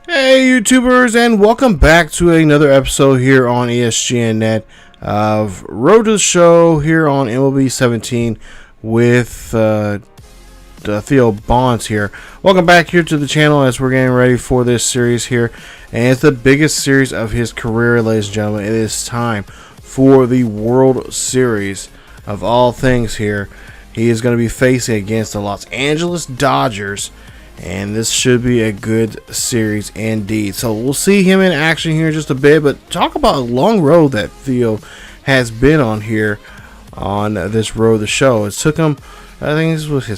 Hey YouTubers, and welcome back to another episode here on ESGNet of Road to the Show here on MLB 17 with Theo Bonds here. Welcome back here to the channel as we're getting ready for this series here, and it's the biggest series of his career, ladies and gentlemen. It is time for the World Series of all things here. He is going to be facing against the Los Angeles Dodgers, and this should be a good series indeed. So we'll see him in action here in just a bit. But talk about a long road that Theo has been on here on this road to the show. It took him, I think this was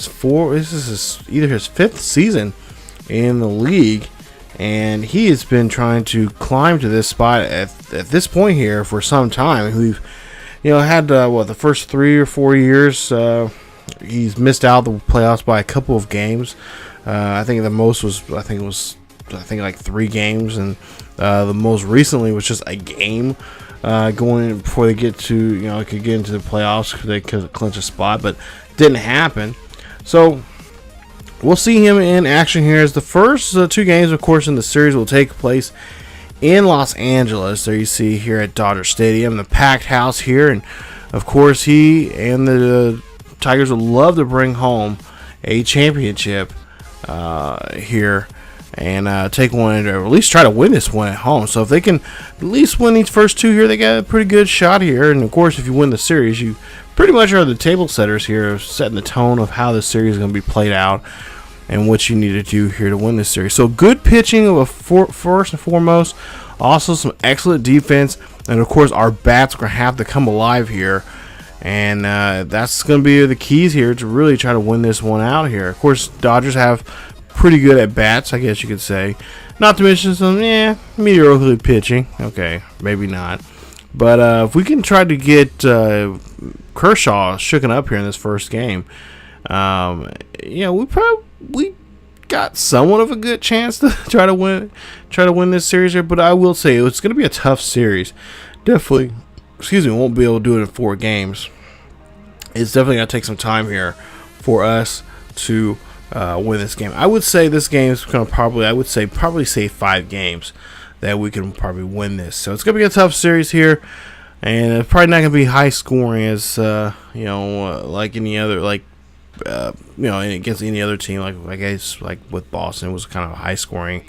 either his fifth season in the league, and he has been trying to climb to this spot at this point here for some time. We've had the first 3 or 4 years he's missed out the playoffs by a couple of games. I think the most was like 3 games, and the most recently was just a game going before they get to could get into the playoffs. They could clinch a spot, but didn't happen. So we'll see him in action here as the first 2 games, of course, in the series will take place in Los Angeles. There you see here at Dodger Stadium, the packed house here, and of course he and the Tigers would love to bring home a championship here and take one, or at least try to win this one at home. So if they can at least win these first 2 here, they got a pretty good shot here. And of course, if you win the series, you pretty much are the table setters here, setting the tone of how the series is going to be played out and what you need to do here to win this series. So good pitching of first and foremost, also some excellent defense, and of course our bats are going to have to come alive here. And that's going to be the keys here to really try to win this one out here. Of course, Dodgers have pretty good at bats, I guess you could say. Not to mention some, mediocre pitching. Okay, maybe not. But if we can try to get Kershaw shooken up here in this first game, we got somewhat of a good chance to try to win this series here. But I will say it's going to be a tough series. Definitely. Won't be able to do it in 4 games. It's definitely going to take some time here for us to win this game. I would say this game is going to probably say 5 games that we can probably win this. So it's going to be a tough series here, and it's probably not going to be high scoring as like any other against any other team. I guess like with Boston, it was kind of a high scoring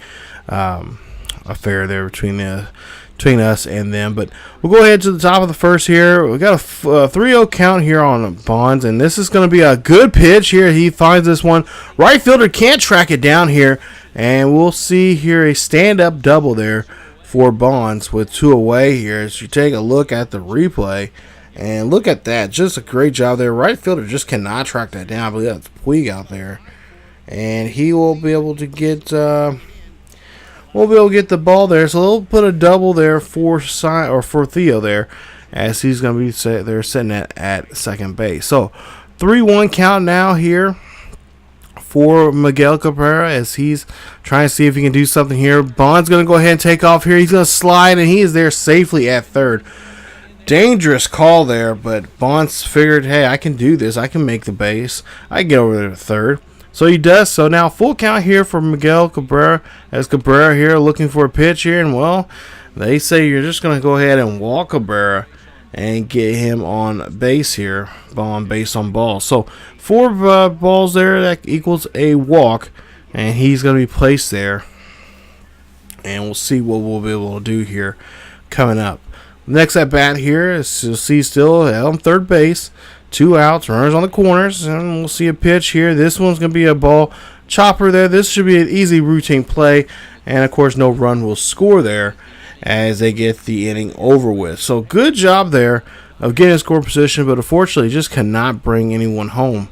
affair there between us and them. But we'll go ahead to the top of the first here. We got a 3-0 count here on Bonds, and this is going to be a good pitch here. He finds this one. Right fielder can't track it down here, and we'll see here a stand-up double there for Bonds with 2 away here. As you take a look at the replay, and look at that, just a great job there. Right fielder just cannot track that down. I believe that's Puig out there, and he will be able to get the ball there. So they'll put a double there for Theo there, as he's going to be sitting at second base. So 3-1 count now here for Miguel Cabrera as he's trying to see if he can do something here. Bond's going to go ahead and take off here. He's going to slide, and he is there safely at third. Dangerous call there, but Bonds figured, hey, I can do this. I can make the base. I can get over there to third. So he does. So now full count here for Miguel Cabrera, as Cabrera here looking for a pitch here. And, well, they say you're just going to go ahead and walk Cabrera and get him on base here, on base on balls. So 4 balls there, that equals a walk, and he's going to be placed there. And we'll see what we'll be able to do here coming up. Next at bat here is you'll see still on third base. 2 outs, runners on the corners, and we'll see a pitch here. This one's going to be a ball chopper there. This should be an easy routine play, and of course no run will score there as they get the inning over with. So good job there of getting a score position, but unfortunately just cannot bring anyone home.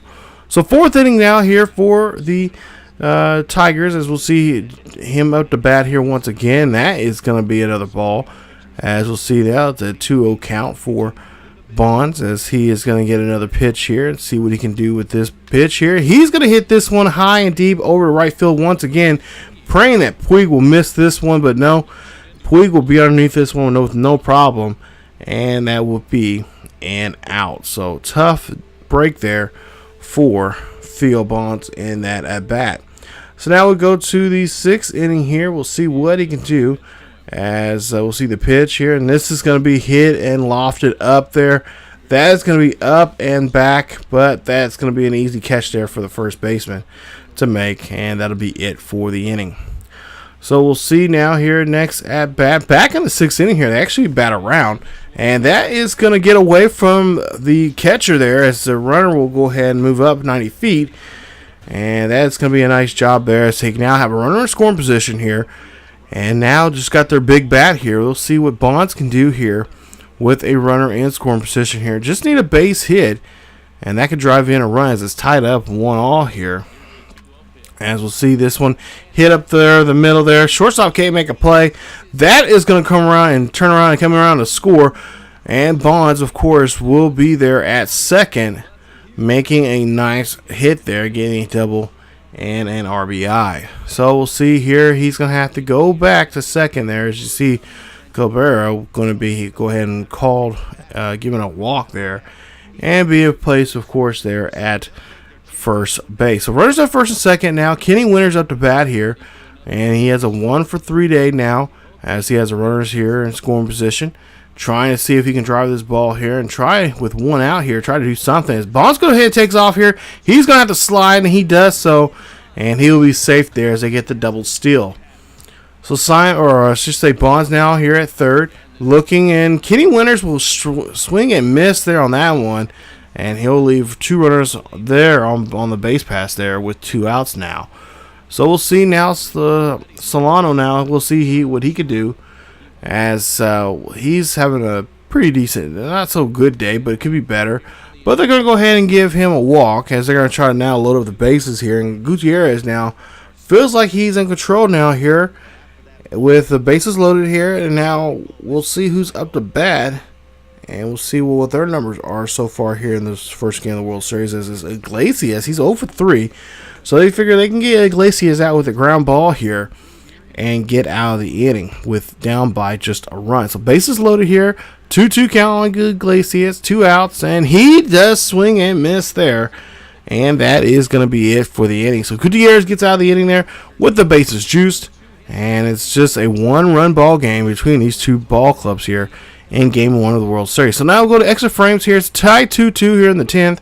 So 4th inning now here for the Tigers, as we'll see him up to bat here once again. That is going to be another ball, as we'll see now it's a 2-0 count for Bonds, as he is going to get another pitch here and see what he can do with this pitch here. He's going to hit this one high and deep over to right field once again, praying that Puig will miss this one, but no, Puig will be underneath this one with no problem, and that will be an out. So tough break there for Theo Bonds in that at bat. So now we'll go to the 6th inning here. We'll see what he can do, as we'll see the pitch here, and this is going to be hit and lofted up there. That is going to be up and back, but that's going to be an easy catch there for the first baseman to make, and that'll be it for the inning. So we'll see now here next at bat. Back in the 6th inning here, they actually bat around, and that is going to get away from the catcher there, as the runner will go ahead and move up 90 feet, and that's going to be a nice job there, as they now have a runner in scoring position here, and now just got their big bat here. We'll see what Bonds can do here with a runner in scoring position here. Just need a base hit, and that could drive in a run, as it's tied up 1-1 here. As we'll see this one hit up there, the middle there. Shortstop can't make a play. That is going to come around and turn around and come around to score. And Bonds, of course, will be there at second, making a nice hit there, getting a double and an RBI. So we'll see here. He's going to have to go back to second there. As you see, Cabrera going to be go ahead and called, given a walk there, and be in place, of course, there at first base. So runners at first and second now. Kenny Winter's up to bat here, and he has a 1-for-3 day now, as he has the runners here in scoring position, trying to see if he can drive this ball here and try with one out here, try to do something. As Bonds goes ahead and takes off here, he's going to have to slide, and he does so, and he'll be safe there as they get the double steal. So I should say Bonds now here at third, looking, and Kenny Winters will swing and miss there on that one, and he'll leave two runners there on the base pass there with 2 outs now. So we'll see now Solano now. We'll see what he could do, as he's having a pretty decent, not so good day, but it could be better. But they're going to go ahead and give him a walk, as they're going to try to now load up the bases here. And Gutierrez now feels like he's in control now here with the bases loaded here. And now we'll see who's up to bat. And we'll see what their numbers are so far here in this first game of the World Series. As is Iglesias, he's 0-for-3. So they figure they can get Iglesias out with a ground ball here and get out of the inning with down by just a run. So bases loaded here. 2-2 count on Iglesias, 2 outs, and he does swing and miss there. And that is going to be it for the inning. So Gutierrez gets out of the inning there with the bases juiced. And it's just a 1-run ball game between these two ball clubs here in Game 1 of the World Series. So now we'll go to extra frames here. It's tied 2-2 here in the 10th.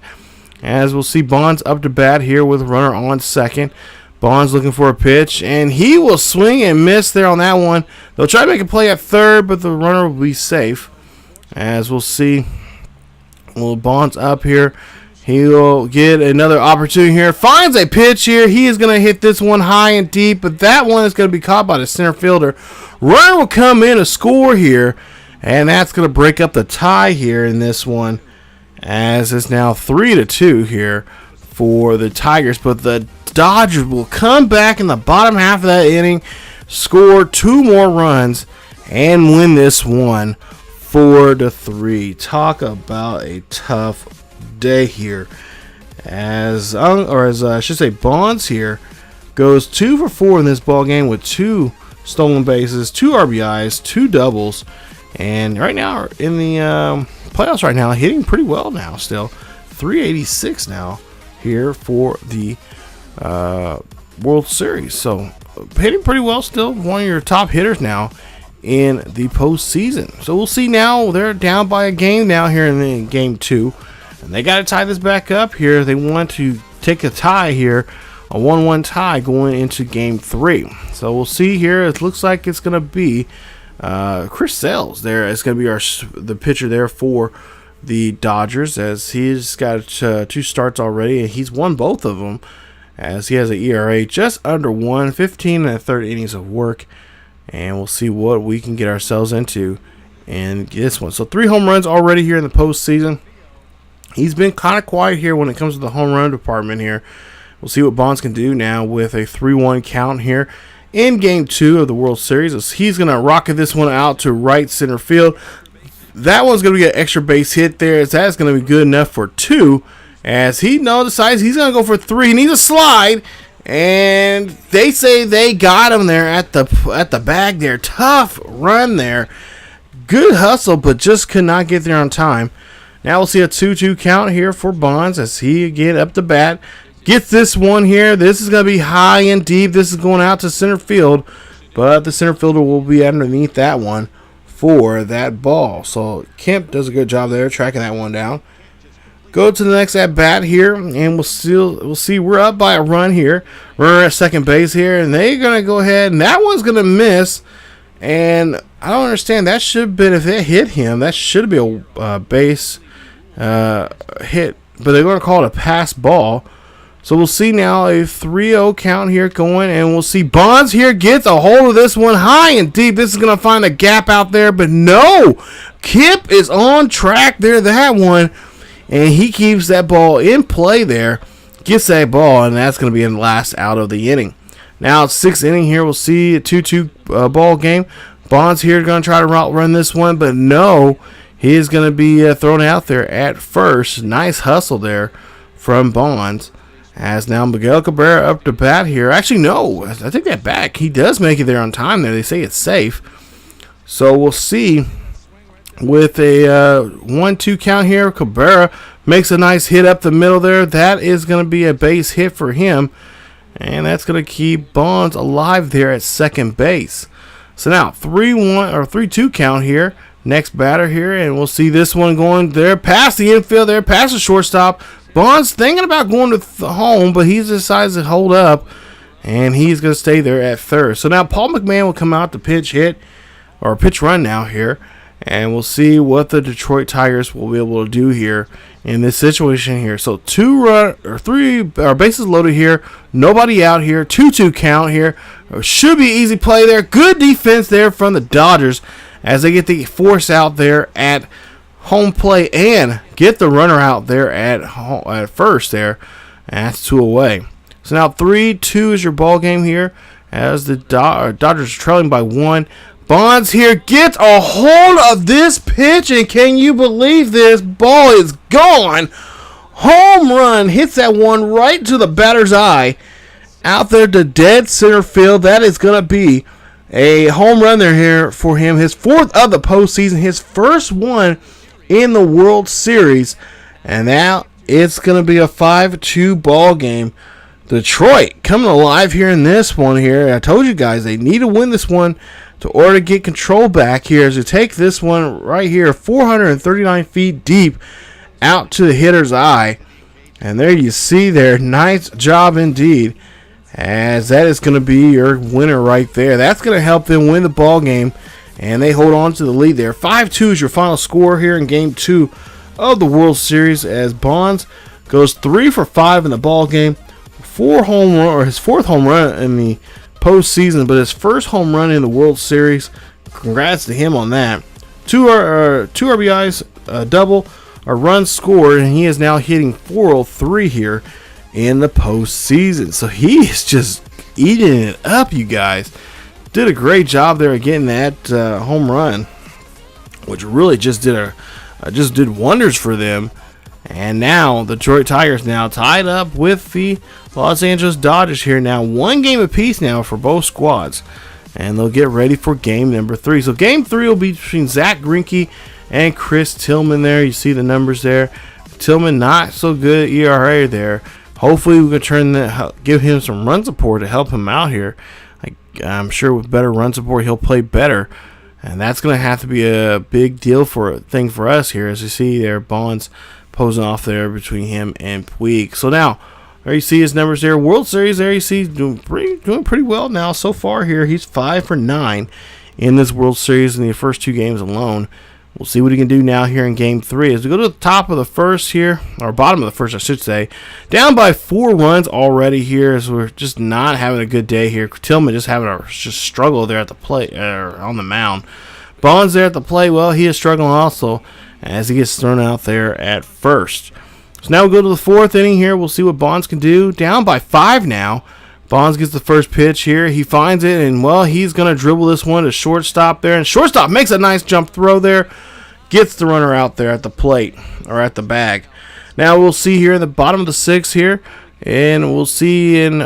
As we'll see Bonds up to bat here with a runner on second. Bonds looking for a pitch, and he will swing and miss there on that one. They'll try to make a play at third, but the runner will be safe. As we'll see, Bonds up here. He'll get another opportunity here. Finds a pitch here. He is going to hit this one high and deep, but that one is going to be caught by the center fielder. Runner will come in to score here, and that's going to break up the tie here in this one, as it's now 3-2 here for the Tigers. But the Dodgers will come back in the bottom half of that inning, score 2 more runs, and win this one 4-3. Talk about a tough day here, as I should say, Bonds here goes 2-for-4 in this ball game with 2 stolen bases, 2 RBIs, 2 doubles, and right now in the playoffs right now, hitting pretty well now still. 386 now here for the World Series. So hitting pretty well still. One of your top hitters now in the postseason. So we'll see now. They're down by a game now here in the Game 2. And they got to tie this back up here. They want to take a tie here. A 1-1 tie going into Game 3. So we'll see here. It looks like it's going to be Chris Sales there. It's going to be the pitcher there for the Dodgers, as he's got 2 starts already, and he's won both of them, as he has an ERA just under 1, 15 1/3 innings of work. And we'll see what we can get ourselves into in this one. So 3 home runs already here in the postseason. He's been kind of quiet here when it comes to the home run department here. We'll see what Bonds can do now with a 3-1 count here in Game 2 of the World Series, as he's going to rocket this one out to right center field. That one's going to get an extra base hit there, as that's going to be good enough for 2, as he decides he's going to go for 3. He needs a slide, and they say they got him there at the bag there. Tough run there. Good hustle, but just could not get there on time. Now we'll see a 2-2 count here for Bonds, as he again up to bat. Gets this one here. This is going to be high and deep. This is going out to center field, but the center fielder will be underneath that one for that ball. So Kemp does a good job there tracking that one down. Go to the next at bat here, and we'll see we're up by a run here. Runner at second base here, and they're going to go ahead, and that one's going to miss. And I don't understand. That should have been, if it hit him, that should be a base hit, but they're going to call it a pass ball. So we'll see now a 3-0 count here going, and we'll see Bonds here gets a hold of this one high and deep. This is going to find a gap out there, but no. Kemp is on track there, that one, and he keeps that ball in play there, gets that ball, and that's going to be in the last out of the inning. Now it's 6th inning here. We'll see a 2-2 ball game. Bonds here going to try to route run this one, but no. He is going to be thrown out there at first. Nice hustle there from Bonds. As now Miguel Cabrera up to bat here. Actually, no. I take that back. He does make it there on time there. They say it's safe. So we'll see with a 1-2 count here. Cabrera makes a nice hit up the middle there. That is going to be a base hit for him. And that's going to keep Bonds alive there at second base. So now 3-1 or 3-2 count here. Next batter here. And we'll see this one going there past the infield there. Past the shortstop. Bonds thinking about going to home, but he decides to hold up, and he's going to stay there at third. So now Paul McMahon will come out to pitch hit, or pitch run now here, and we'll see what the Detroit Tigers will be able to do here in this situation here. So three bases loaded here, nobody out here, 2-2 count here. Should be easy play there. Good defense there from the Dodgers as they get the force out there at home plate and get the runner out there at first there. And that's 2 away. So now 3-2 is your ball game here as the Dodgers are trailing by 1. Bonds here gets a hold of this pitch, and can you believe this? Ball is gone. Home run, hits that one right to the batter's eye out there to dead center field. That is going to be a home run there here for him. His 4th of the postseason, his first one in the World Series, and now it's going to be a 5-2 ball game. Detroit coming alive here in this one here. I told you guys they need to win this one to order to get control back here as they take this one right here 439 feet deep out to the hitter's eye. And there you see there, nice job indeed, as that is going to be your winner right there. That's going to help them win the ball game, and they hold on to the lead there. 5-2 is your final score here in Game 2 of the World Series as Bonds goes 3 for 5 in the ball game. His 4th home run in the postseason, but his first home run in the World Series. Congrats to him on that. 2 RBIs, a double, a run scored, and he is now hitting 403 here in the postseason. So he is just eating it up, you guys. Did a great job there getting that home run, which really just did wonders for them. And now the Detroit Tigers now tied up with the Los Angeles Dodgers here now. 1 game apiece now for both squads, and they'll get ready for game number 3. So game 3 will be between Zach Greinke and Chris Tillman there. You see the numbers there. Tillman not so good ERA there. Hopefully we can give him some run support to help him out here. I'm sure with better run support he'll play better, and that's going to have to be a big deal for us here. As you see there, Bonds posing off there between him and Puig. So now there you see his numbers there. World Series there you see doing pretty well now so far here. He's 5 for 9 in this World Series in the first 2 games alone. We'll see what he can do now here in Game 3. As we go to the top of the first here, or bottom of the first, I should say, down by 4 runs already here, as we're just not having a good day here. Tillman just having a struggle there at the plate, on the mound. Bonds there at the plate, well, he is struggling also as he gets thrown out there at first. So now we'll go to the 4th inning here. We'll see what Bonds can do. Down by 5 now. Bonds gets the first pitch here. He finds it, and, well, he's going to dribble this one to shortstop there. And shortstop makes a nice jump throw there. Gets the runner out there at the plate, or at the bag. Now we'll see here in the bottom of the 6th here. And we'll see in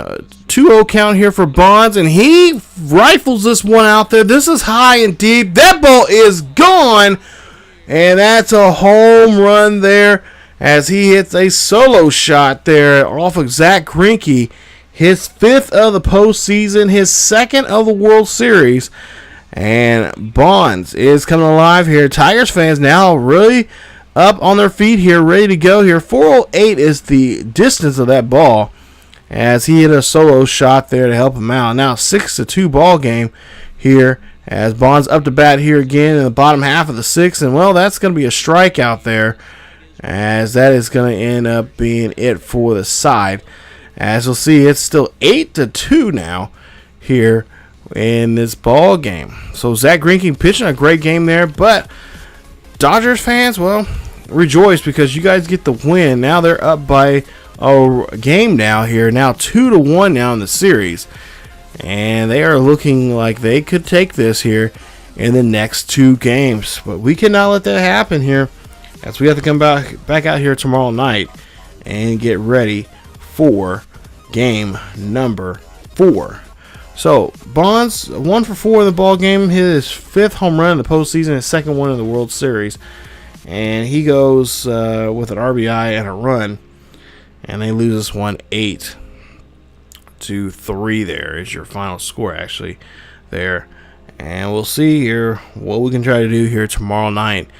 2-0 count here for Bonds. And he rifles this one out there. This is high and deep. That ball is gone. And that's a home run there as he hits a solo shot there off of Zach Greinke. His 5th of the postseason, his 2nd of the World Series. And Bonds is coming alive here. Tigers fans now really up on their feet here, ready to go here. 408 is the distance of that ball, as he hit a solo shot there to help him out. Now 6-2 ball game here, as Bonds up to bat here again in the bottom half of the 6th. And, well, that's going to be a strikeout there, as that is going to end up being it for the side. As you'll see, it's still 8-2 now here in this ball game. So Zach Greinke pitching a great game there, but Dodgers fans, well, rejoice because you guys get the win. Now they're up by a game now here, now 2-1 now in the series, and they are looking like they could take this here in the next 2 games. But we cannot let that happen here, as we have to come back out here tomorrow night and get ready for game number 4. So Bonds 1 for 4 in the ball game, hit his 5th home run in the postseason, his 2nd one in the World Series, and he goes with an RBI and a run, and they lose this one 8-3. There is your final score actually there, and we'll see here what we can try to do here tomorrow night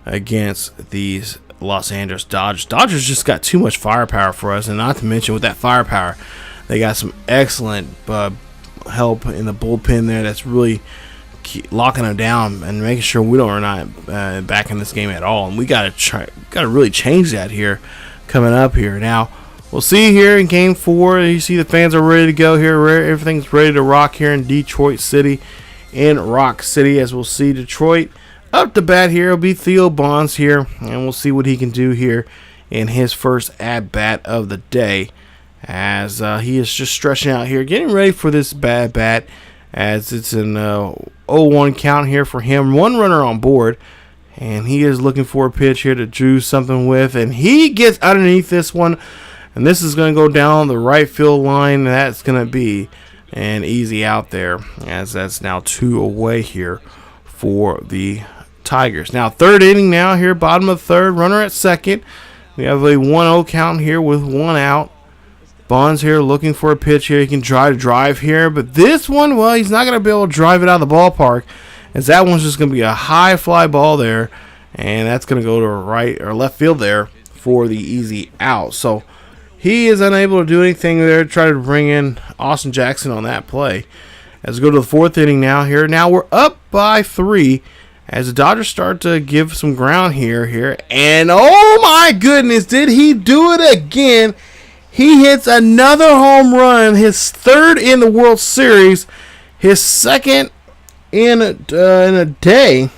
against these Los Angeles Dodgers. Dodgers just got too much firepower for us, and not to mention with that firepower, they got some excellent help in the bullpen there that's really locking them down and making sure we are not back in this game at all. And we got to really change that here coming up here. Now we'll see here in game 4. You see the fans are ready to go here. Everything's ready to rock here in Detroit City, in Rock City, as we'll see Detroit. Up to bat here will be Theo Bonds here, and we'll see what he can do here in his first at-bat of the day, as he is just stretching out here, getting ready for this bad bat, as it's an 0-1 count here for him. 1 runner on board, and he is looking for a pitch here to do something with, and he gets underneath this one, and this is going to go down the right field line, and that's going to be an easy out there, as that's now 2 away here for the Tigers. Now 3rd inning now here, bottom of 3rd, runner at 2nd. We have a 1-0 count here with 1 out. Bonds here looking for a pitch here. He can try to drive here, but this one, well, he's not going to be able to drive it out of the ballpark, as that one's just going to be a high fly ball there, and that's going to go to right or left field there for the easy out. So he is unable to do anything there to try to bring in Austin Jackson on that play. As we go to the 4th inning now here. Now we're up by 3 as the Dodgers start to give some ground here. And oh my goodness, did he do it again? He hits another home run, his 3rd in the World Series, his 2nd in a day.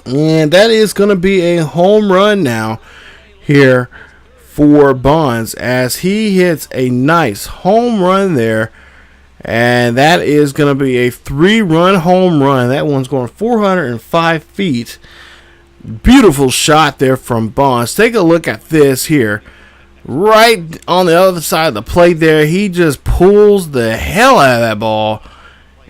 And that is going to be a home run now here for Bonds, as he hits a nice home run there. And that is going to be a 3-run home run. That one's going 405 feet. Beautiful shot there from Bonds. Take a look at this here. Right on the other side of the plate there. He just pulls the hell out of that ball.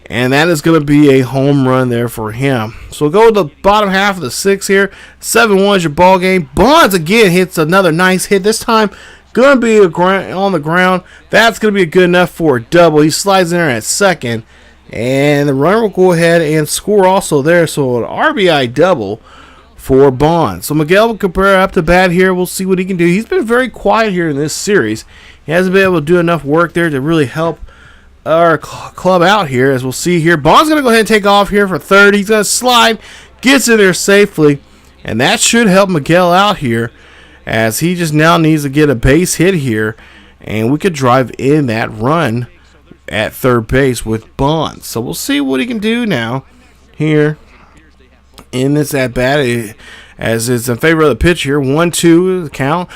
And that is going to be a home run there for him. So we'll go to the bottom half of the 6th here. 7-1 is your ball game. Bonds again hits another nice hit. This time going to be on the ground. That's going to be good enough for a double. He slides in there at 2nd. And the runner will go ahead and score also there. So an RBI double for Bonds. So Miguel Cabrera up to bat here. We'll see what he can do. He's been very quiet here in this series. He hasn't been able to do enough work there to really help our club out here, as we'll see here. Bonds going to go ahead and take off here for 3rd. He's going to slide, gets in there safely, and that should help Miguel out here, as he just now needs to get a base hit here, and we could drive in that run at 3rd base with Bonds. So we'll see what he can do now here in this at-bat, as it's in favor of the pitch here. 1-2 the count,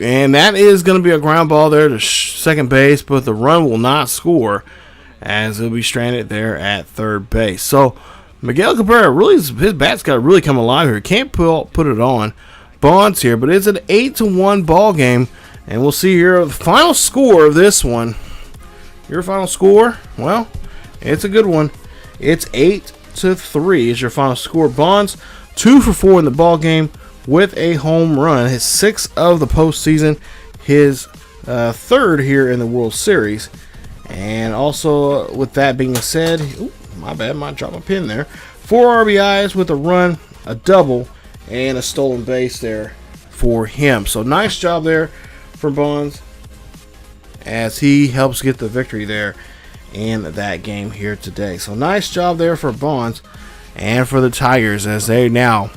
and that is going to be a ground ball there to 2nd base, but the run will not score, as it'll be stranded there at 3rd base. So Miguel Cabrera, really, his bat's got to really come alive here. Can't put it on Bonds here, but it's an 8-1 ball game, and we'll see here the final score of this one. Your final score, well, it's a good one. It's 8-3 is your final score. Bonds 2 for 4 in the ball game with a home run, his 6th of the postseason, his 3rd here in the World Series. And also, with that being said, my bad, might drop a pin there. 4 RBIs with a run, a double, and a stolen base there for him. So nice job there for Bonds as he helps get the victory there in that game here today. So nice job there for Bonds and for the Tigers as they now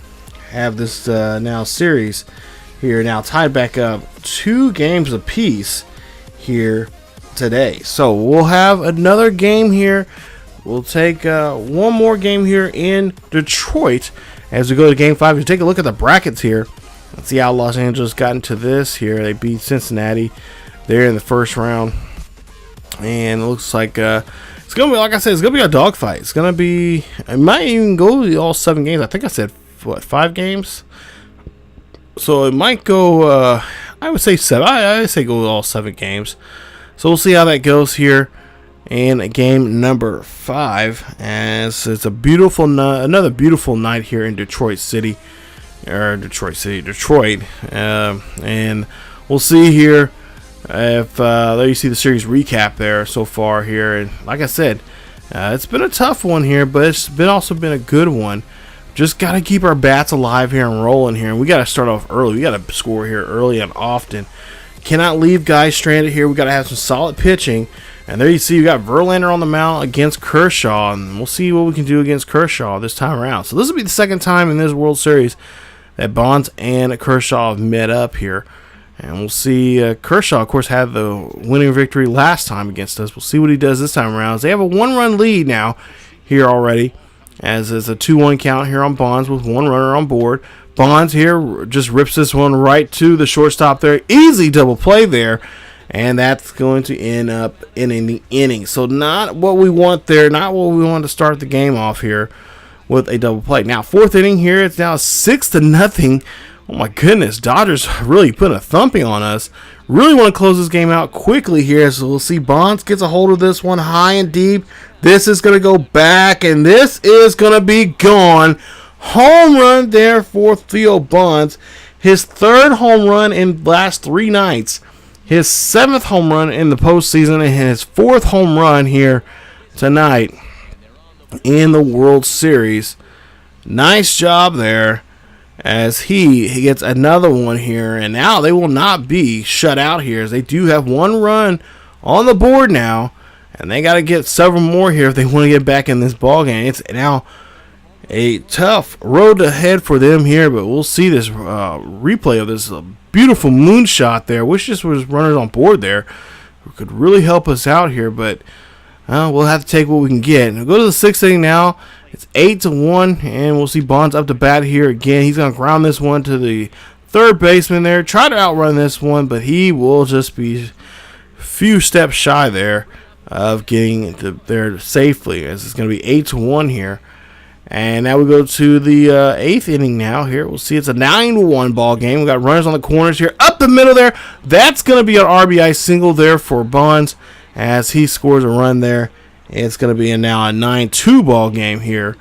have this now series here now tied back up 2 games apiece here today. So we'll have another game here. We'll take one more game here in Detroit as we go to Game 5. You take a look at the brackets here. Let's see how Los Angeles got into this here. They beat Cincinnati there in the first round, and it looks like it's gonna be, like I said, it's gonna be a dogfight. It's gonna be, it might even go all 7 games. I think I said what, 5 games. So it might go. I would say 7. I say go all 7 games. So we'll see how that goes here in game number 5, as it's a beautiful another beautiful night here in Detroit, and we'll see here if there you see the series recap there so far here. And like I said, it's been a tough one here, but it's also been a good one. Just got to keep our bats alive here and rolling here, and we got to start off early. We got to score here early and often. Cannot leave guys stranded here. We got to have some solid pitching. And there you see, you got Verlander on the mound against Kershaw, and we'll see what we can do against Kershaw this time around. So this will be the 2nd time in this World Series that Bonds and Kershaw have met up here. And we'll see, Kershaw, of course, had the winning victory last time against us. We'll see what he does this time around. They have a 1-run lead now here already, as is a 2-1 count here on Bonds with 1 runner on board. Bonds here just rips this one right to the shortstop there. Easy double play there. And that's going to end up in the inning. So not what we want there. Not what we want to start the game off here with a double play. Now, 4th inning here. It's now 6-0. Oh, my goodness. Dodgers really putting a thumping on us. Really want to close this game out quickly here. So we'll see Bonds gets a hold of this one high and deep. This is going to go back, and this is going to be gone. Home run there for Theo Bonds. His 3rd home run in the last 3 nights. His 7th home run in the postseason, and his 4th home run here tonight in the World Series. Nice job there as he gets another one here. And now they will not be shut out here, as they do have 1 run on the board now. And they got to get several more here if they want to get back in this ball game. It's now a tough road ahead for them here, but we'll see this replay of this beautiful moonshot there. Wish this was runners on board there. It could really help us out here, but we'll have to take what we can get. We'll go to the 6th inning now. It's 8-1, and we'll see Bonds up to bat here again. He's going to ground this one to the 3rd baseman there. Try to outrun this one, but he will just be a few steps shy there of getting there safely, as it's going to be 8-1 here. And now we go to the 8th inning now here. We'll see it's a 9-1 ball game. We got runners on the corners here. Up the middle there. That's going to be an RBI single there for Bonds as he scores a run there. It's going to be now a 9-2 ball game here.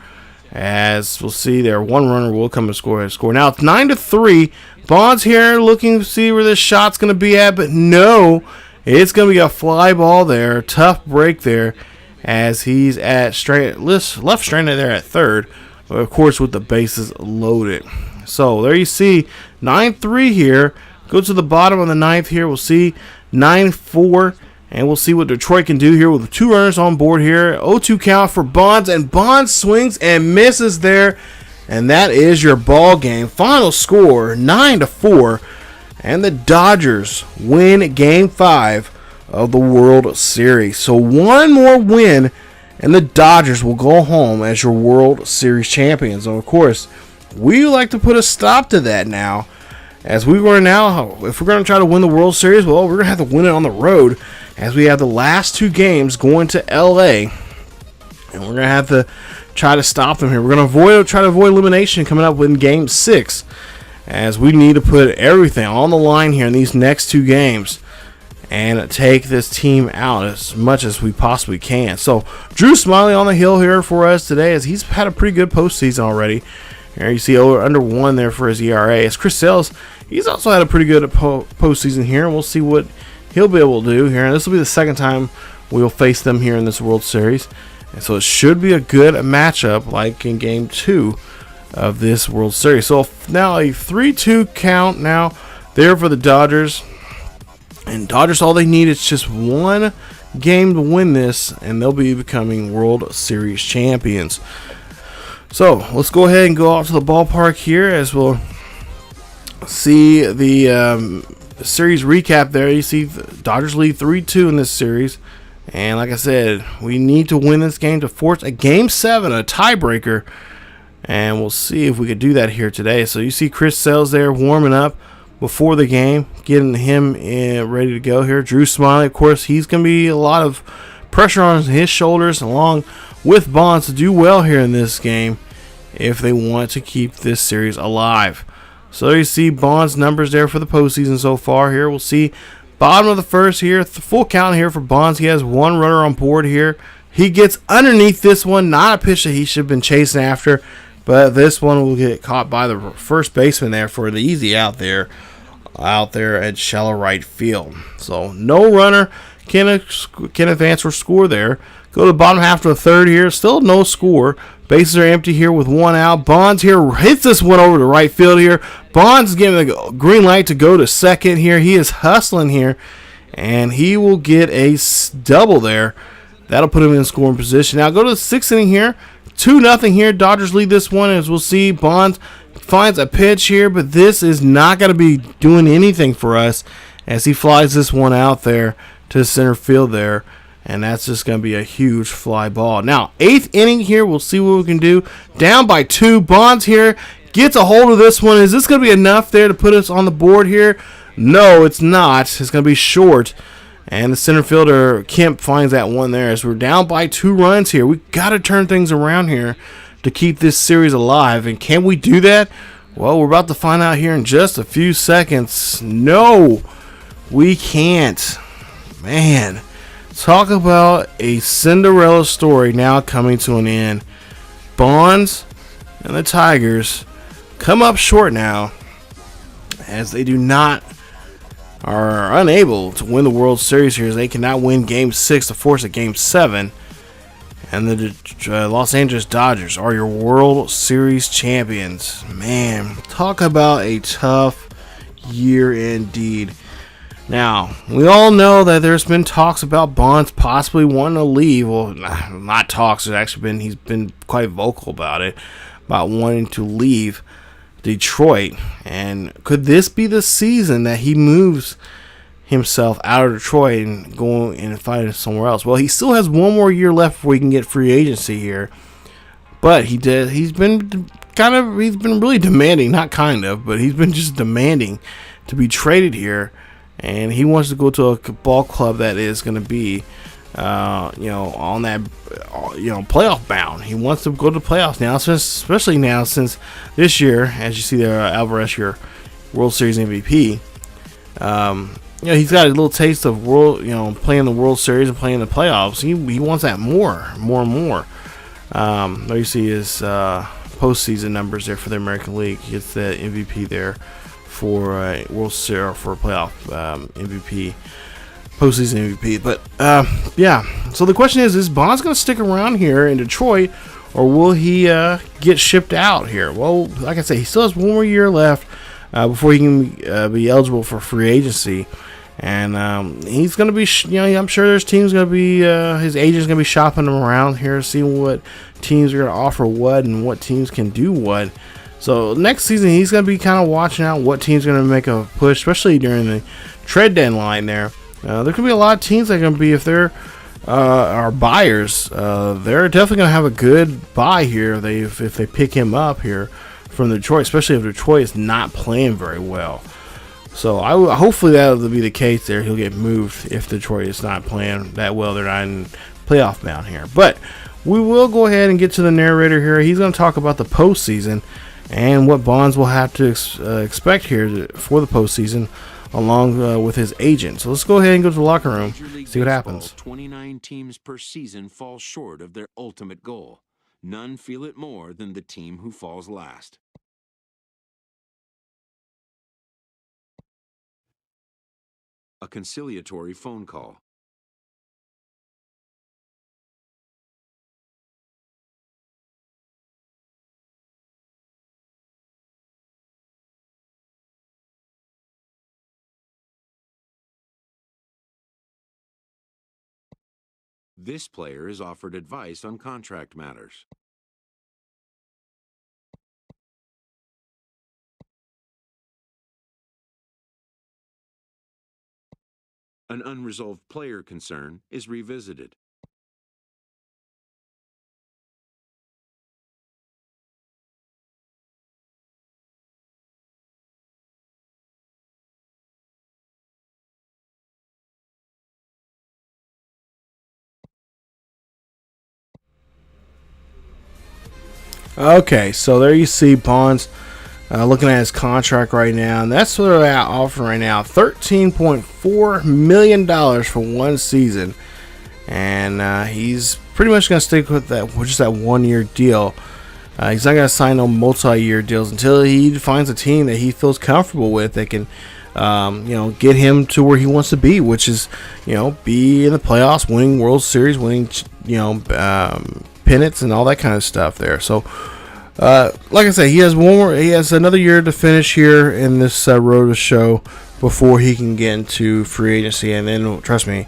As we'll see there, 1 runner will come and score. Now it's 9-3. Bonds here looking to see where this shot's going to be at, but no. It's going to be a fly ball there. Tough break there, as he's at left stranded there at 3rd, but of course with the bases loaded. So there you see 9-3 here. Go to the bottom of the 9th here. We'll see 9-4, and we'll see what Detroit can do here with 2 runners on board here. 0-2 count for Bonds, and Bonds swings and misses there, and that is your ball game. Final score 9-4, and the Dodgers win Game 5 of the World Series. So 1 more win and the Dodgers will go home as your World Series champions. And of course, we like to put a stop to that now, as we were now, if we're going to try to win the World Series, well, we're going to have to win it on the road, as we have the last 2 games going to LA, and we're going to have to try to stop them here. We're going to try to avoid elimination coming up in Game 6, as we need to put everything on the line here in these next 2 games and take this team out as much as we possibly can. So Drew Smyly on the hill here for us today, as he's had a pretty good postseason already. Here you see under 1 there for his ERA. As Chris Sales, he's also had a pretty good postseason here. We'll see what he'll be able to do here. And this will be the second time we'll face them here in this World Series. And so it should be a good matchup like in Game 2 of this World Series. So now a 3-2 count now there for the Dodgers. And Dodgers, all they need is just one game to win this, and they'll be becoming World Series champions. So let's go ahead and go out to the ballpark here as we'll see the series recap there. You see the Dodgers lead 3-2 in this series. And like I said, we need to win this game to force a Game 7, a tiebreaker. And we'll see if we could do that here today. So you see Chris Sales there warming up before the game, getting him ready to go here. Drew Smiley, of course, he's going to be a lot of pressure on his shoulders along with Bonds to do well here in this game if they want to keep this series alive. So you see Bonds' numbers there for the postseason so far here. We'll see bottom of the first here, the full count here for Bonds. He has 1 runner on board here. He gets underneath this one, not a pitch that he should have been chasing after, but this one will get caught by the first baseman there for the easy out there at shallow right field. So no runner can advance or score there. Go to the bottom half of the third here. Still no score. Bases are empty here with 1 out. Bonds here hits this one over to right field here. Bonds is getting the green light to go to second here. He is hustling here, and he will get a double there. That'll put him in scoring position. Now go to the 6th inning here. 2-0 here. Dodgers lead this one, as we'll see. Bonds finds a pitch here, but this is not going to be doing anything for us as he flies this one out there to center field there. And that's just going to be a huge fly ball. Now, 8th inning here. We'll see what we can do. Down by 2. Bonds here gets a hold of this one. Is this going to be enough there to put us on the board here? No, it's not. It's going to be short. And the center fielder, Kemp, finds that one there. As we're down by 2 runs here. We've got to turn things around here to keep this series alive. And can we do that? Well, we're about to find out here in just a few seconds. No, we can't. Man. Talk about a Cinderella story now coming to an end. Bonds and the Tigers come up short now as they are unable to win the World Series here, as they cannot win Game 6 to force a Game 7. And the Los Angeles Dodgers are your World Series champions. Man, talk about a tough year indeed. Now, we all know that there's been talks about Bonds possibly wanting to leave. Well, not talks. He's been quite vocal about it, about wanting to leave Detroit. And could this be the season that he moves himself out of Detroit and go and find somewhere else? Well, he still has 1 more year left before he can get free agency here. But he's been really demanding, but he's been just demanding to be traded here. And he wants to go to a ball club that is going to be, on that, playoff bound. He wants to go to the playoffs now, especially now since this year, as you see there, Alvarez, your World Series MVP. He's got a little taste of playing the World Series and playing the playoffs. He wants that more and more. There you see his postseason numbers there for the American League. He gets the MVP there for World Series, for playoff MVP, postseason MVP. But so the question is Bonds going to stick around here in Detroit, or will he get shipped out here? Well, like I say, he still has 1 more year left before he can be eligible for free agency. And he's going to be, I'm sure there's teams going to be, his agent's going to be shopping him around here, seeing what teams are going to offer what and what teams can do what. So next season, he's going to be kind of watching out what team's going to make a push, especially during the trade deadline there. There could be a lot of teams that are going to be, if they're are buyers, they're definitely going to have a good buy here if they pick him up here from Detroit, especially if Detroit is not playing very well. So hopefully that will be the case there. He'll get moved if Detroit is not playing that well. They're not in playoff bound here. But we will go ahead and get to the narrator here. He's going to talk about the postseason and what Bonds will have to expect here for the postseason, along with his agent. So let's go ahead and go to the locker room, see what happens. 29 teams per season fall short of their ultimate goal. None feel it more than the team who falls last. A conciliatory phone call. This player is offered advice on contract matters. An unresolved player concern is revisited. Okay, so there you see Bonds looking at his contract right now, and that's what they're offering right now: $13.4 million for one season, and he's pretty much going to stick with that, just that 1 year deal. He's not going to sign no multi-year deals until he finds a team that he feels comfortable with that can, get him to where he wants to be, which is, be in the playoffs, winning World Series, winning, pennants and all that kind of stuff there. So, like I said, he has another year to finish here in this road to show before he can get into free agency. And then, trust me,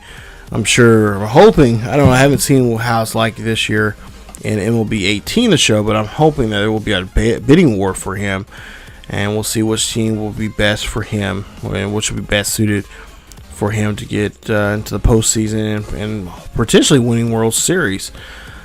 I'm hoping, I don't know, I haven't seen how it's like this year in MLB 18 the show, but I'm hoping that there will be a bidding war for him, and we'll see which team will be best for him and which will be best suited for him to get into the postseason and potentially winning World Series.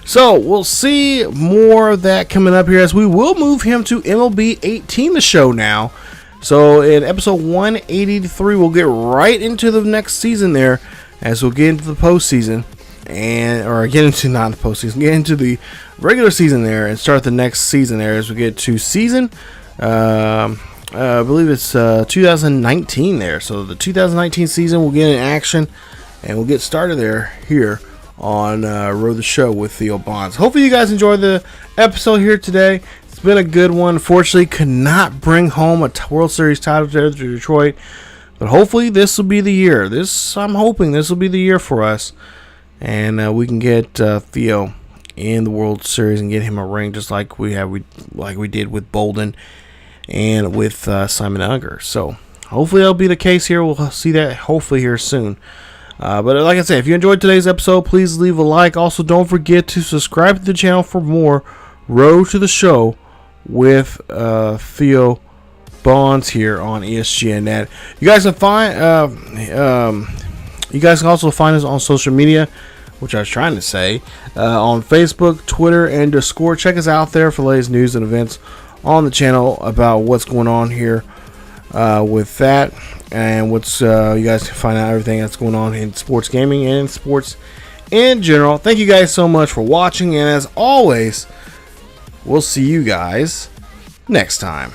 So we'll see more of that coming up here, as we will move him to MLB 18 the show now. So in episode 183, we'll get right into the next season there, as we'll get into the postseason, get into the regular season there and start the next season there as we get to season. I believe it's 2019 there. So the 2019 season will get in action, and we'll get started here on Road the Show with Theo Bonds. Hopefully you guys enjoyed the episode here today. It's been a good one. Unfortunately, could not bring home a World Series title to Detroit, but hopefully this will be the year. I'm hoping this will be the year for us, and we can get Theo in the World Series and get him a ring, just like we did with Bolden and with Simon Unger. So hopefully that'll be the case here. We'll see that hopefully here soon. But like I said, if you enjoyed today's episode, please leave a like. Also, don't forget to subscribe to the channel for more Road to the Show with Theo Bonds here on ESGNet. You guys can also find us on social media, which I was trying to say, on Facebook, Twitter, and Discord. Check us out there for the latest news and events on the channel about what's going on here with that. And you guys can find out everything that's going on in sports gaming and sports in general. Thank you guys so much for watching, and as always, we'll see you guys next time.